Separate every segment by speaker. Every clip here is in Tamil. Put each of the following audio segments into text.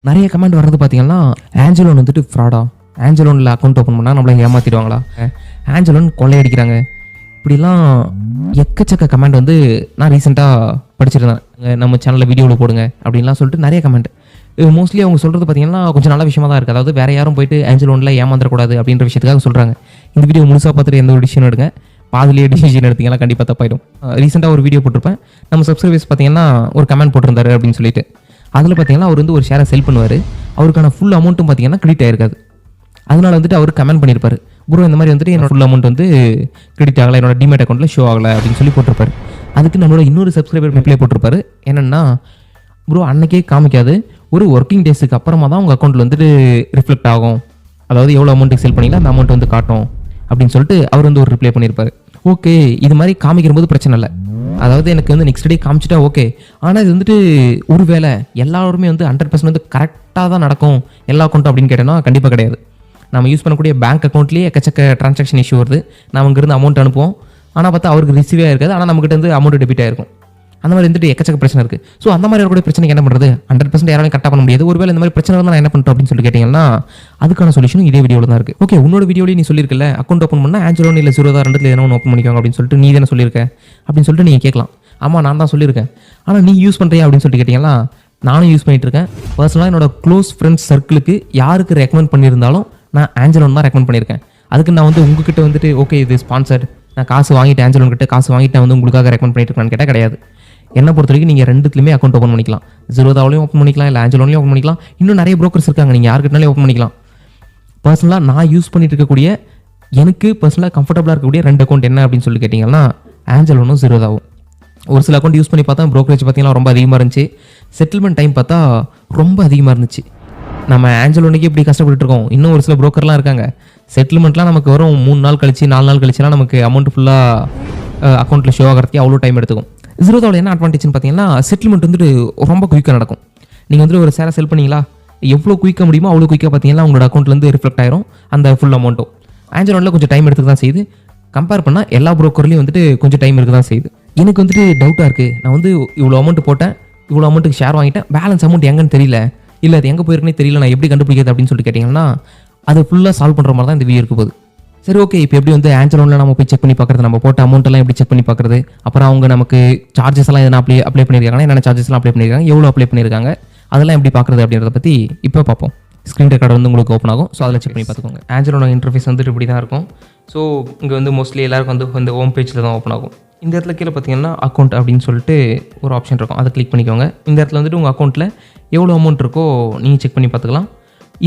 Speaker 1: நிறைய கமெண்ட் வர்றது பார்த்தீங்கன்னா, ஆஞ்சலோன் வந்துட்டு ஃப்ராடா, ஆஞ்சலோனில் அக்கௌண்ட் ஓப்பன் பண்ணால் நம்மளை ஏமாற்றிடுவாங்களா, ஆஞ்சலோன் கொள்ளையடிக்கிறாங்க, இப்படிலாம் எக்கச்சக்க கமெண்ட் வந்து நான் ரீசெண்டாக படிச்சிருந்தேன். நம்ம சேனலில் வீடியோவில் போடுங்க அப்படின்லாம் சொல்லிட்டு நிறைய கமெண்ட். மோஸ்ட்லி அவங்க சொல்கிறது பார்த்தீங்கன்னா கொஞ்சம் நல்ல விஷயமா தான் இருக்குது. அதாவது வேறு யாரும் போயிட்டு ஆஞ்சலோனில் ஏமாந்துடக்கூடாது அப்படின்ற விஷயத்துக்காக சொல்கிறாங்க. இந்த வீடியோ முழுசாக பார்த்துட்டு எந்த ஒரு டிசிஷன் எடுங்க, பாதிலேயே டிசிஷன் எடுத்தீங்கன்னா கண்டிப்பாக தப்பாயிடும். ரீசெண்டாக ஒரு வீடியோ போட்டிருப்பேன். நம்ம சப்ஸ்கிரைபர்ஸ் பார்த்தீங்கன்னா ஒரு கமெண்ட் போட்டிருந்தாரு அப்படின்னு சொல்லிட்டு, அதில் பார்த்தீங்கன்னா அவர் வந்து ஒரு ஷேரை செல் பண்ணுவார், அவருக்கான ஃபுல் அமௌண்ட்டும் பார்த்தீங்கன்னா கிரெடிட் ஆயிருக்காது. அதனால வந்துட்டு அவர் கமெண்ட் பண்ணியிருப்பார், ப்ரோ இந்த மாதிரி வந்துட்டு என்னோட ஃபுல் அமௌண்ட் வந்து கிரெடிட் ஆகலை, என்னோட டிமேட் அக்கௌண்ட்டில் ஷோ ஆகலை அப்படின்னு சொல்லி போட்டிருப்பாரு. அதுக்கு நம்மளோட இன்னொரு சப்ஸ்கிரைபர் ரிப்ளை போட்டிருப்பாரு, என்னென்னா ப்ரோ அன்னைக்கே காமிக்காது, ஒரு ஒர்க்கிங் டேஸுக்கு அப்புறமா தான் உங்கள் அக்கௌண்ட்டில் வந்துட்டு ரிஃப்ளெக்ட் ஆகும், அதாவது எவ்வளோ அமௌண்ட்டுக்கு செல் பண்ணிங்களா அந்த அமௌண்ட் வந்து காட்டும் அப்படின்னு சொல்லிட்டு அவர் வந்து ஒரு ரிப்ளை பண்ணியிருப்பார். ஓகே, இது மாதிரி காமிக்கிற போது பிரச்சனை இல்லை, அதாவது எனக்கு வந்து நெக்ஸ்ட் டே காமிச்சிட்டா ஓகே. ஆனால் இது வந்துட்டு ஒரு வேளை எல்லாருமே வந்து 100% வந்து கரெக்டாக தான் நடக்கும் எல்லா அக்கௌண்ட்டும் அப்படின்னு கேட்டோன்னா கண்டிப்பாக கிடையாது. நம்ம யூஸ் பண்ணக்கூடிய பேங்க் அக்கௌண்ட்லேயே எக்கச்சக்க ட்ரான்சாக்ஷன் இஷ்யூ வருது. நம்ம இங்கேருந்து அமௌண்ட் அனுப்புவோம், ஆனால் பார்த்தா அவருக்கு ரிசீவே இருக்காது, ஆனால் நம்மகிட்ட வந்து அமௌண்ட் டெபிட் ஆயிருக்கும். அந்த மாதிரி வந்துட்டு எக்கச்சக்க பிரச்சனை இருக்குது. ஸோ அந்த மாதிரி இருக்கக்கூடிய பிரச்சனைக்கு என்ன பண்ணுறது, 100% யாராலையும் கரெக்டாக பண்ண முடியாது. ஒருவேளை இந்த மாதிரி பிரச்சனை இருந்தால் நான் என்ன பண்ணுறோம் அப்படின்னு சொல்லி கேட்டிங்கன்னா அதுக்கான சொல்யூஷனும் இதே வீடியோவில் தான் இருக்குது. ஓகே, உன்னோட வீடியோலேயே நீ சொல்லியிருக்கல அக்கௌண்ட் ஓப்பன் பண்ணால் ஆஞ்சலோன் இல்லை ஜீரோதா ரெண்டுத்தில் எதனா ஒன்று ஓப்பன் பண்ணிக்கோங்க அப்படின்னு சொல்லிட்டு நீ தானே சொல்லியிருக்க அப்படின்னு சொல்லிட்டு நீங்கள் கேட்கலாம். ஆமாம் நான் தான் சொல்லியிருக்கேன், ஆனால் நீ யூஸ் பண்ணுறியா அப்படின்னு சொல்லிட்டு கேட்டிங்கன்னா நானும் யூஸ் பண்ணிட்டு இருக்கேன். பர்சனலாக என்னோட க்ளோஸ் ஃப்ரெண்ட்ஸ் சர்க்கிளுக்கு யாருக்கு ரெக்கமெண்ட் பண்ணியிருந்தாலும் நான் ஆஞ்சலோன் தான் ரெக்கமெண்ட் பண்ணியிருக்கேன். அதுக்கு நான் வந்து உங்ககிட்ட வந்துட்டு ஓகே இது ஸ்பான்சர்ட், நான் காசு வாங்கிட்டு ஆஞ்சலோன் கிட்ட காசு வாங்கிட்டு வந்து உங்களுக்காக ரெக்கமெண்ட் பண்ணிட்டு இருக்கான்னு கேட்டால் கிடையாது. என்ன பொறுத்த வரைக்கும் நீங்கள் ரெண்டுத்துலையுமே அக்கௌண்ட் ஓப்பன் பண்ணிக்கலாம். ஜீரோதாவிலையும் ஓப்பன் பண்ணிக்கலாம், இல்லை ஆஞ்சலோன்லையும் ஓப்பன் பண்ணிக்கலாம். இன்னும் நிறைய ப்ரோக்கர்ஸ் இருக்காங்க, நீங்கள் யாருக்கிட்டனாலே ஓப்பன் பண்ணிக்கலாம். பர்சனலாக நான் யூஸ் பண்ணிட்டு இருக்கக்கூடிய எனக்கு பர்சனலாக கம்ஃபர்டபுளாக இருக்கக்கூடிய 2 அக்கௌண்ட் என்ன அப்படின்னு சொல்லி கேட்டிங்கன்னா ஆஞ்சலோனும் ஜீரோதாவும். ஒரு சில அக்கௌண்ட் யூஸ் பண்ணி பார்த்தா ப்ரோக்கரேஜ் பார்த்தீங்கன்னா ரொம்ப அதிகமாக இருந்துச்சு, செட்டில்மெண்ட் டைம் பார்த்தா ரொம்ப அதிகமாக இருந்துச்சு. நம்ம ஆஞ்சலோனுக்கு இப்படி கஷ்டப்பட்டு இருக்கோம், இன்னும் ஒரு சில ப்ரோக்கர்லாம் இருக்காங்க, செட்டில்மெண்ட்லாம் நமக்கு வரும் 3 நாள் கழிச்சு 4 நாள் கழிச்சுலாம் நமக்கு அமௌண்ட் ஃபுல்லாக அக்கௌண்ட்டில் ஷோ ஆகிறதுக்கு அவ்வளோ டைம் எடுத்துக்கும். ஜீரோதாவில் என்ன அட்வான்டேஜ்னு பார்த்தீங்கன்னா செட்டில்மெண்ட் வந்துட்டு ரொம்ப குயிக்காக நடக்கும். நீங்கள் வந்துட்டு ஒரு ஷேரை செல் பண்ணிங்களா, எவ்வளோ குயிக்காக முடியுமோ அவ்வளோ குயிக்காக பார்த்தீங்கன்னா உங்களோட அக்கௌண்ட்லேருந்து ரிஃப்ளெக்ட் ஆயிரும் அந்த ஃபுல் அமௌண்ட்டும். ஆஞ்சலோனில் கொஞ்சம் டைம் எடுத்துக்க தான் செய்யுது, கம்பேர் பண்ணால் எல்லா ப்ரோக்கர்லையும் வந்துட்டு கொஞ்சம் டைம் எடுக்க தான் செய்யுது. எனக்கு வந்துட்டு டவுட்டாக இருக்குது, நான் வந்து இவ்வளோ அமௌண்ட் போட்டேன், இவ்வளோ அமௌண்ட்டுக்கு ஷேர் வாங்கிட்டேன், பேலன்ஸ் அமௌண்ட் எங்கன்னு தெரியல, இல்லை அது எங்கே போயிருக்குன்னே தெரியல, நான் எப்படி கண்டுபிடிக்கிறது அப்படின்னு சொல்லிட்டு கேட்டிங்கன்னா அது ஃபுல்லாக சால்வ் பண்ணுற மாதிரி தான் இந்த வீடியோ இருக்க போகுது. சரி ஓகே, இப்போ எப்படி வந்து ஆஞ்சலோனில் நம்ம போய் செக் பண்ணி பார்க்குறது, நம்ம போட்ட அமௌண்ட் எல்லாம் எப்படி செக் பண்ணி பார்க்குறது, அப்புறம் அவங்க நமக்கு சார்ஜஸ் எல்லாம் எதனா அப்ளை பண்ணியிருக்காங்க, என்னென்ன சார்ஜஸ்லாம் அப்ளை பண்ணியிருக்காங்க, எவ்வளோ அப்ளை பண்ணியிருக்காங்க, அதெல்லாம் எப்படி பார்க்குறது அப்படின்றத பற்றி இப்போ பார்ப்போம். ஸ்க்ரீன் ரெக்கார்டு வந்து உங்களுக்கு ஓப்பன் ஆகும், ஸோ அதில் செக் பண்ணி பார்த்துக்கோங்க. ஆஞ்சலோட இன்டர்ஃபேஸ் வந்துட்டு இப்படி தான் இருக்கும். ஸோ இங்கே வந்து மோஸ்ட்லி எல்லாருக்கும் வந்து இந்த ஹோம் பேஜில் தான் ஓப்பன் ஆகும். இந்த இடத்துல கீழே பார்த்தீங்கன்னா அக்கௌண்ட் அப்படின்னு சொல்லிட்டு ஒரு ஆப்ஷன் இருக்கும், அதை கிளிக் பண்ணிக்கோங்க. இந்த இடத்துல வந்துட்டு உங்கள் அக்கௌண்ட்டில் எவ்வளோ அமௌண்ட் இருக்கோ நீங்கள் செக் பண்ணி பார்த்துக்கலாம்.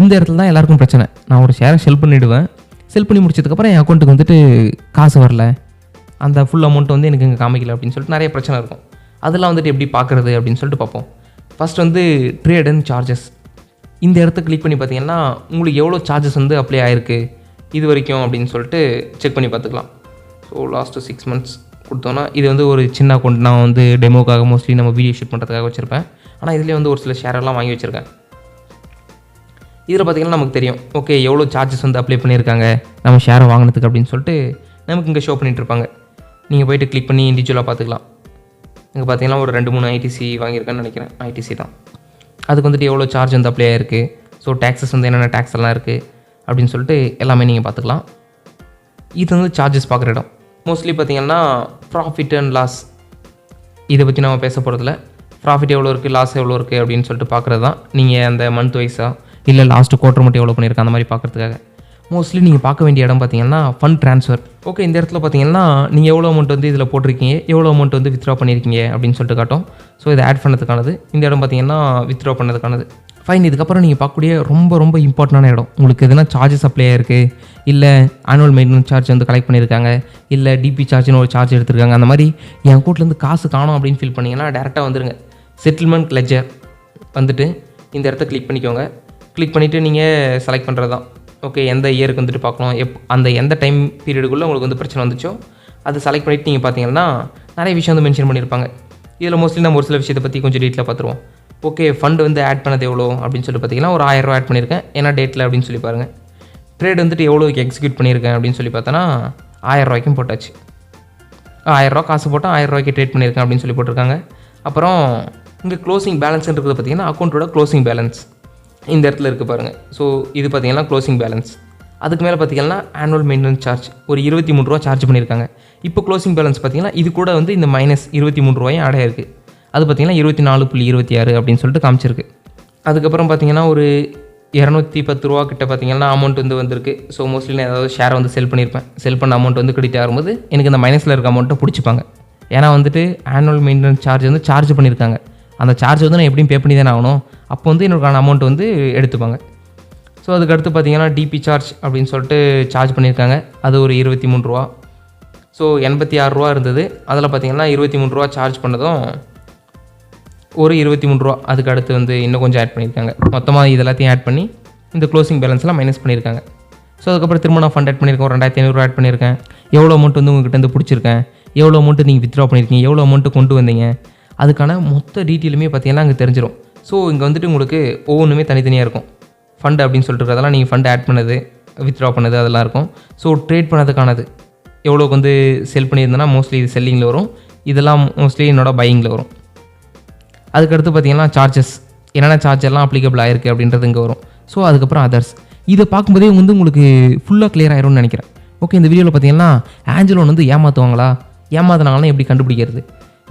Speaker 1: இந்த இடத்துல தான் எல்லாருக்கும் பிரச்சனை, நான் ஒரு ஷேரை செல் பண்ணிவிடுவேன், செல் பண்ணி முடிச்சதுக்கப்புறம் என் அக்கௌண்ட்டுக்கு வந்துட்டு காசு வரல, அந்த ஃபுல் அமௌண்ட் வந்து எனக்கு இங்கே காமிக்கல அப்படின்னு சொல்லிட்டு நிறைய பிரச்சனை இருக்கும். அதெல்லாம் வந்துட்டு எப்படி பார்க்குறது அப்படின்னு சொல்லிட்டு பார்ப்போம். ஃபஸ்ட் வந்து ட்ரேட் அண்ட் சார்ஜஸ், இந்த இடத்த கிளிக் பண்ணி பார்த்தீங்கன்னா உங்களுக்கு எவ்வளோ சார்ஜஸ் வந்து அப்ளை ஆகிருக்கு இது வரைக்கும் அப்படின்னு சொல்லிட்டு செக் பண்ணி பார்த்துக்கலாம். ஸோ லாஸ்ட்டு 6 months கொடுத்தோன்னா இது வந்து ஒரு சின்ன அக்கௌண்ட், நான் வந்து டெமோக்காக மோஸ்ட்லி நம்ம வீடியோ ஷூட் பண்ணுறதுக்காக வச்சுருப்பேன். ஆனால் இதுலேயே வந்து ஒரு சில ஷேரெல்லாம் வாங்கி வச்சுருக்கேன். இதில் பார்த்திங்கன்னா நமக்கு தெரியும் ஓகே எவ்வளோ சார்ஜஸ் வந்து அப்ளை பண்ணியிருக்காங்க நம்ம ஷேரை வாங்கினதுக்கு அப்படின்னு சொல்லிட்டு நமக்கு இங்கே ஷோ பண்ணிகிட்ருப்பாங்க. நீங்கள் போய்ட்டு கிளிக் பண்ணி இண்டிவிஜுவலாக பார்த்துக்கலாம். இங்கே பார்த்தீங்கன்னா ஒரு 2-3 ஐடிசி வாங்கியிருக்கேன்னு நினைக்கிறேன், ஐடிசி தான். அதுக்கு வந்துட்டு எவ்வளோ சார்ஜ் வந்து அப்ளை ஆகிருக்கு, ஸோ டேக்ஸஸ் வந்து என்னென்ன டேக்ஸ் எல்லாம் இருக்குது அப்படின்னு சொல்லிட்டு எல்லாமே நீங்கள் பார்த்துக்கலாம். இது வந்து சார்ஜஸ் பார்க்குற இடம். மோஸ்ட்லி பார்த்திங்கன்னா ப்ராஃபிட் அண்ட் லாஸ், இதை பற்றி நம்ம பேச போகிறதில்ல. ப்ராஃபிட் எவ்வளோ இருக்குது, லாஸ் எவ்வளோ இருக்குது அப்படின்னு சொல்லிட்டு பார்க்குறது தான். நீங்கள் அந்த மந்த் வைஸாக இல்லை லாஸ்ட்டு குவார்ட்டர் மட்டும் எவ்வளோ பண்ணியிருக்கேன் அந்த மாதிரி பார்க்குறதுக்காக. மோஸ்ட்லி நீங்கள் பார்க்க வேண்டிய இடம் பார்த்தீங்கன்னா ஃபண்ட் ட்ரான்ஸ்ஃபர். ஓகே, இந்த இடத்துல பார்த்தீங்கன்னா நீங்கள் எவ்வளோ அமௌண்ட் வந்து இதில் போட்டிருக்கீங்க, எவ்வளோ அமௌண்ட் வந்து வித்ட்ரா பண்ணியிருக்கீங்க அப்படின்னு சொல்லிட்டு காட்டும். ஸோ இதை ஆட் பண்ணதுக்கானது. இந்த இடம் பார்த்தீங்கன்னா வித்ட்ரா பண்ணதுக்கானது. ஃபைன். இதுக்கப்புறம் நீங்கள் பார்க்கக்கூடிய ரொம்ப ரொம்ப இம்பார்ட்டண்டான இடம், உங்களுக்கு எதுனா சார்ஜஸ் அப்ளை ஆயிருக்கு, இல்லை ஆனுவல் மெயின்டெனன்ஸ் சார்ஜ் வந்து கலெக்ட் பண்ணியிருக்காங்க, இல்லை டிபி சார்ஜ்னு ஒரு சார்ஜ் எடுத்திருக்காங்க, அந்த மாதிரி என் அக்கௌண்ட்லேருந்து காசு காணும் அப்படின்னு ஃபீல் பண்ணிங்கன்னா டேரெக்டாக வந்துடுங்க. செட்டில்மெண்ட் லெட்ஜர் வந்துட்டு இந்த இடத்த கிளிக் பண்ணிக்கோங்க. கிளிக் பண்ணிவிட்டு நீங்கள் செலக்ட் பண்ணுறது தான். ஓகே, எந்த இயருக்கு வந்துட்டு பார்க்கணும், அந்த எந்த டைம் பீரியடுக்குள்ளே உங்களுக்கு வந்து பிரச்சனை வந்துச்சோ அதை செலக்ட் பண்ணிவிட்டு நீங்கள் பார்த்தீங்கன்னா நிறைய விஷயம் வந்து மென்ஷன் பண்ணியிருப்பாங்க. இதில் மோஸ்ட்லி நம்ம ஒரு சில விஷயத்தை பற்றி கொஞ்சம் டீட்டெயிலாக பார்த்துருவோம். ஓகே, ஃபண்டு வந்து ஆட் பண்ணது எவ்வளோ அப்படின்னு சொல்லி பார்த்தீங்கன்னா ஒரு 1000 ரூபா ஆட் பண்ணியிருக்கேன், ஏன்னா டேட்டில் அப்படின்னு சொல்லி பாருங்கள். ட்ரேட் வந்துட்டு எவ்வளோக்கு எக்ஸிக்யூட் பண்ணியிருக்கேன் அப்படின்னு சொல்லி பார்த்தோன்னா 1000 ரூபாய்க்கும் போட்டாச்சு. 1000 ரூபா காசு போட்டால் 1000 ரூபாய்க்கு ட்ரேட் பண்ணியிருக்கேன் அப்படின்னு சொல்லி போட்டிருக்காங்க. அப்புறம் இங்கே க்ளோசிங் பேலன்ஸ்ன்றது பார்த்தீங்கன்னா அக்கௌண்ட்டோட க்ளோசிங் பேலன்ஸ். இந்த இடத்துல இருக்குது பாருங்கள். ஸோ இது பார்த்தீங்கன்னா க்ளோசிங் பேலன்ஸ். அதுக்கு மேலே பார்த்தீங்கன்னா ஆனுவல் மெயின்டெனன்ஸ் சார்ஜ் ஒரு 23 ரூபா சார்ஜ் பண்ணியிருக்காங்க. இப்போ க்ளோசிங் பேலன்ஸ் பார்த்தீங்கன்னா இது கூட வந்து இந்த மைனஸ் 23 ரூபாயும் ஆட் ஆயிருக்கு. அது பார்த்தீங்கன்னா 24.26 அப்படின்னு சொல்லிட்டு காமிச்சிருக்கு. அதுக்கப்புறம் பார்த்தீங்கன்னா ஒரு 210 ரூபா கிட்ட பார்த்தீங்கன்னா அமௌண்ட் வந்து வந்திருக்கு. ஸோ மோஸ்ட்லி நான் ஏதாவது ஷேரை வந்து செல் பண்ணியிருப்பேன். செல் பண்ண அமௌண்ட் வந்து கிரெடிட் ஆகும்போது எனக்கு இந்த மைனஸில் இருக்க அமௌண்ட்டை பிடிச்சிப்பாங்க. ஏன்னா வந்துட்டு ஆனுவல் மெயின்டெனன்ஸ் சார்ஜ் வந்து சார்ஜ் பண்ணியிருக்காங்க. அந்த சார்ஜ் வந்து நான் எப்படியும் பே பண்ணி தானே ஆகணும். அப்போ வந்து என்னோட அமௌண்ட் வந்து எடுத்துப்பாங்க. ஸோ அதுக்கடுத்து பார்த்தீங்கன்னா டிபி சார்ஜ் அப்படின்னு சொல்லிட்டு சார்ஜ் பண்ணியிருக்காங்க. அது ஒரு 23 ரூபா. ஸோ 86 ரூபா இருந்தது. அதில் பார்த்தீங்கன்னா 23 ரூபா சார்ஜ் பண்ணதும் ஒரு 23 ரூபா அதுக்கு அடுத்து வந்து இன்னும் கொஞ்சம் ஆட் பண்ணியிருக்காங்க. மொத்தமாக இது எல்லாத்தையும் ஆட் பண்ணி இந்த க்ளோசிங் பேலன்ஸ்லாம் மைனஸ் பண்ணியிருக்காங்க. ஸோ அதுக்கப்புறம் திரும்ப நான் ஃபண்ட் ஆட் பண்ணியிருக்கேன். ஒரு 2500 ஆட் பண்ணியிருக்கேன். எவ்வளோ அமௌண்ட் வந்து உங்கள்கிட்ட இருந்து பிடிச்சிருக்கேன், எவ்வளோ அமௌண்ட்டு நீங்கள் வித்ட்ரா பண்ணியிருக்கீங்க, எவ்வளோ அமௌண்ட்டு கொண்டு வந்தீங்க, அதுக்கான மொத்த டீட்டெயிலுமே பார்த்தீங்கன்னா அங்கே தெரிஞ்சிடும். ஸோ இங்கே வந்துட்டு உங்களுக்கு ஒவ்வொன்றுமே தனித்தனியாக இருக்கும். ஃபண்டு அப்படின்னு சொல்லிட்டு அதெல்லாம் நீங்கள் ஃபண்ட் ஆட் பண்ணது, வித்ட்ரா பண்ணது அதெல்லாம் இருக்கும். ஸோ ட்ரேட் பண்ணதுக்கானது எவ்வளோக்கு வந்து செல் பண்ணியிருந்தேன்னா மோஸ்ட்லி இது செல்லிங்கில் வரும். இதெல்லாம் மோஸ்ட்லி என்னோட பையிங்கில் வரும். அதுக்கடுத்து பார்த்தீங்கன்னா சார்ஜஸ், என்னென்ன சார்ஜ் எல்லாம் அப்ளிகபிள் ஆயிருக்கு அப்படின்றது இங்கே வரும். ஸோ அதுக்கப்புறம் அதர்ஸ். இதை பார்க்கும்போதே வந்து உங்களுக்கு ஃபுல்லாக கிளியர் ஆயிரும்னு நினைக்கிறேன். ஓகே, இந்த வீடியோவில் பார்த்தீங்கன்னா ஆஞ்சலோன் வந்து ஏமாற்றுவாங்களா, ஏமாத்தினாங்கன்னா எப்படி கண்டுபிடிக்கிறது,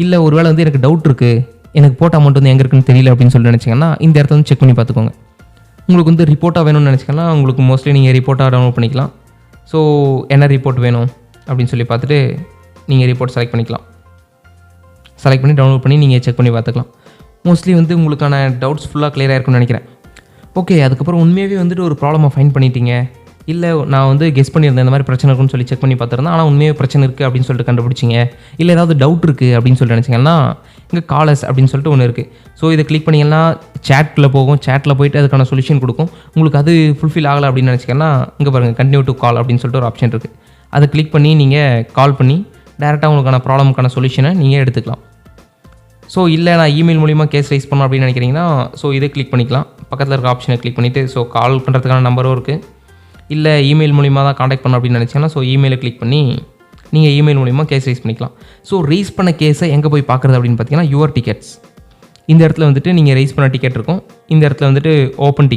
Speaker 1: இல்லை ஒரு வேளை வந்து எனக்கு டவுட் இருக்குது, எனக்கு போட்ட அமௌண்ட் வந்து எங்கே இருக்குன்னு தெரியல அப்படின்னு சொல்லி நினச்சிங்கன்னா இந்த இடத்துல வந்து செக் பண்ணி பார்த்துக்கோங்க. உங்களுக்கு வந்து ரிப்போர்ட்டாக வேணும்னு நினச்சிங்கன்னா உங்களுக்கு மோஸ்ட்லி நீங்கள் ரிப்போர்ட்டாக டவுன்லோட் பண்ணிக்கலாம். ஸோ என்ன ரிப்போர்ட் வேணும் அப்படின்னு சொல்லி பார்த்துட்டு நீங்கள் ரிப்போர்ட் செலக்ட் பண்ணிக்கலாம். செலக்ட் பண்ணி டவுன்லோட் பண்ணி நீங்கள் செக் பண்ணி பார்த்துக்கலாம். மோஸ்ட்லி வந்து உங்களுக்கான டவுட்ஸ் ஃபுல்லாக கிளியராக இருக்கும்னு நினைக்கிறேன். ஓகே, அதுக்கப்புறம் உண்மையாகவே வந்துட்டு ஒரு ப்ராப்ளமாக ஃபைண்ட் பண்ணிட்டீங்க, இல்லை நான் வந்து கெஸ் பண்ணியிருந்தேன் இந்த மாதிரி பிரச்சனை இருக்குன்னு சொல்லி செக் பண்ணி பார்த்துருந்தேன், ஆனால் உண்மையாக பிரச்சனை இருக்குது அப்படின்னு சொல்லிட்டு கண்டுபிடிச்சிங்க, இல்லை ஏதாவது டவுட் இருக்குது அப்படின்னு சொல்லிட்டு நினச்சிங்கன்னா இங்கே காலர்ஸ் அப்படின்னு சொல்லிட்டு ஒன்று இருக்குது. ஸோ இதை கிளிக் பண்ணிங்கன்னா சேட்டில் போகும். சேட்டில் போயிட்டு அதுக்கான சொல்யூஷன் கொடுக்கும். உங்களுக்கு அது ஃபுல்ஃபில் ஆகலை அப்படின்னு நினச்சிங்கன்னா இங்கே பாருங்கள் கண்டினியூ டு கால் அப்படின்னு சொல்லிட்டு ஒரு ஆப்ஷன் இருக்குது. அதை கிளிக் பண்ணி நீங்கள் கால் பண்ணி டேரெக்டாக உங்களுக்கான ப்ராப்ளமுக்கான சொல்யூஷனை நீங்கள் எடுத்துக்கலாம். ஸோ இல்லை நான் இமெயில் மூலிமா கேஸ் ரைஸ் பண்ணணும் அப்படின்னு நினைக்கிறீங்கன்னா ஸோ இதை கிளிக் பண்ணிக்கலாம். பக்கத்தில் இருக்க ஆப்ஷனை கிளிக் பண்ணிவிட்டு ஸோ கால் பண்ணுறதுக்கான நம்பரும் இருக்குது. இல்லை இமெயில் மூலிமா தான் காண்டாக்ட் பண்ணணும் அப்படின்னு நினச்சிங்கன்னா ஸோ இமெயிலை கிளிக் பண்ணி நீங்கள் இமெயில் மூலிமா கேஸ் ரைஸ் பண்ணிக்கலாம். ஸோ ரைஸ் பண்ண கேஸை எங்கே போய் பார்க்குறது அப்படின்னு பார்த்தீங்கன்னா யுவர் டிக்கெட்ஸ். இந்த இடத்துல வந்துட்டு நீங்கள் ரைஸ் பண்ண டிக்கெட் இருக்கும். இந்த இடத்துல வந்துட்டு ஓப்பன்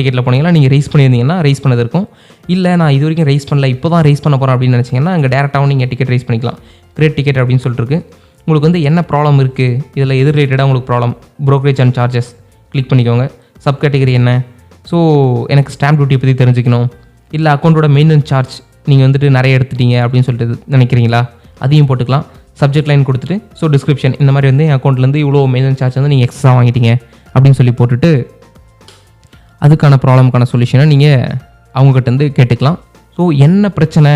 Speaker 1: டிக்கெட்டில் போனீங்கன்னா நீங்கள் ரைஸ் பண்ணியிருந்தீங்கன்னா ரைஸ் பண்ணது இருக்கும். இல்லை நான் இது வரைக்கும் ரைஸ் பண்ணல, இப்போ தான் ரைஸ் பண்ண போகிறேன் அப்படின்னு நினச்சிங்கன்னா அங்கே டேரெக்டாகவும் நீங்கள் டிக்கெட் ரைஸ் பண்ணிக்கலாம். கிரியேட் டிக்கெட் அப்படின்னு சொல்லிட்டு உங்களுக்கு வந்து என்ன ப்ராப்ளம் இருக்குது, இதில் எது ரிலேட்டடாக உங்களுக்கு problem, brokerage and charges click பண்ணிக்கோங்க. சப் கேட்டகரி என்ன, ஸோ எனக்கு ஸ்டாம்ப் டியூட்டி பற்றி தெரிஞ்சுக்கணும், இல்லை அக்கௌண்ட்டோட மெயின்டெனன்ஸ் சார்ஜ் நீங்கள் வந்துட்டு நிறைய எடுத்துட்டீங்க அப்படின்னு சொல்லிட்டு நினைக்கிறீங்களா, அதையும் போட்டுக்கலாம். சப்ஜெக்ட் லைன் கொடுத்துட்டு ஸோ டிஸ்கிரிப்ஷன் இந்த மாதிரி வந்து என் அக்கௌண்ட்லேருந்து இவ்வளோ மெயின்டெனன்ஸ் சார்ஜ் வந்து நீங்கள் எக்ஸ்ட்ரா வாங்கிட்டீங்க அப்படின்னு சொல்லி போட்டுட்டு அதுக்கான ப்ராப்ளமுக்கான சொல்யூஷனை நீங்கள் அவங்ககிட்ட வந்து கேட்டுக்கலாம். ஸோ என்ன பிரச்சனை,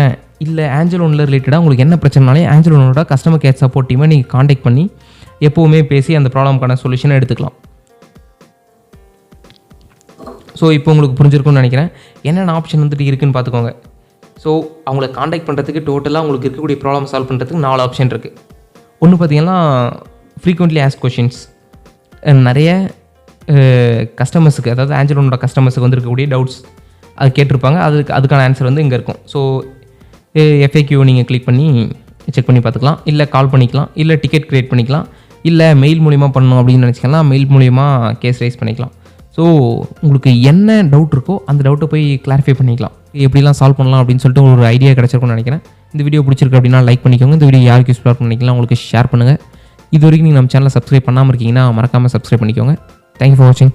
Speaker 1: இல்லை ஆஞ்சலோனில் ரிலேட்டடாக உங்களுக்கு என்ன பிரச்சனைனாலே ஆஞ்சலோனோட கஸ்டமர் கேர் சப்போர்ட் டீமை நீங்கள் காண்டாக்ட் பண்ணி எப்போவுமே பேசி அந்த ப்ராப்ளமுக்கான சொல்யூஷனை எடுத்துக்கலாம். ஸோ இப்போ உங்களுக்கு புரிஞ்சிருக்கும்னு நினைக்கிறேன். என்னென்ன ஆப்ஷன் வந்துட்டு இருக்குதுன்னு பார்த்துக்கோங்க. ஸோ அவங்கள காண்டாக்ட் பண்ணுறதுக்கு டோட்டலாக உங்களுக்கு இருக்கக்கூடிய ப்ராப்ளம் சால்வ் பண்ணுறதுக்கு 4 ஆப்ஷன் இருக்குது. ஒன்று பார்த்தீங்கன்னா ஃப்ரீக்வெண்ட்லி ஆஸ்க் கொஷின்ஸ். நிறைய கஸ்டமர்ஸுக்கு, அதாவது ஆஞ்சலோனோட கஸ்டமர்ஸுக்கு வந்து இருக்கக்கூடிய டவுட்ஸ் அது கேட்டிருப்பாங்க. அதுக்கான ஆன்சர் வந்து இங்கே இருக்கும். ஸோ FAQ நீங்கள் கிளிக் பண்ணி செக் பண்ணி பார்த்துக்கலாம். இல்லை கால் பண்ணிக்கலாம், இல்லை டிக்கெட் க்ரியேட் பண்ணிக்கலாம், இல்லை மெயில் மூலிமா பண்ணணும் அப்படின்னு நினச்சிக்கலாம் மெயில் மூலிமா கேஸ் ரைஸ் பண்ணிக்கலாம். ஸோ உங்களுக்கு என்ன டவுட் இருக்கோ அந்த டவுட்டை போய் கிளாரிஃபை பண்ணிக்கலாம். எப்படிலாம் சால்வ் பண்ணலாம் அப்படின்னு சொல்லிட்டு ஒரு ஐடியா கிடச்சிருக்கும்னு நினைக்கிறேன். இந்த வீடியோ பிடிச்சிருக்கு அப்படின்னா லைக் பண்ணிக்கோங்க. இந்த வீடியோ யாருக்கு யூஸ்ஃபுல்லாக இருக்கும்னு நினைக்கலாம் உங்களுக்கு ஷேர் பண்ணுங்கள். இது வரைக்கும் நீங்கள் நம்ம சேனலை சப்ஸ்கிரைப் பண்ணாமல் இருக்கீங்கன்னா மறக்காமல் சப்ஸ்கிரைப் பண்ணிக்கோங்க. தேங்க்யூ ஃபார் வாட்சிங்.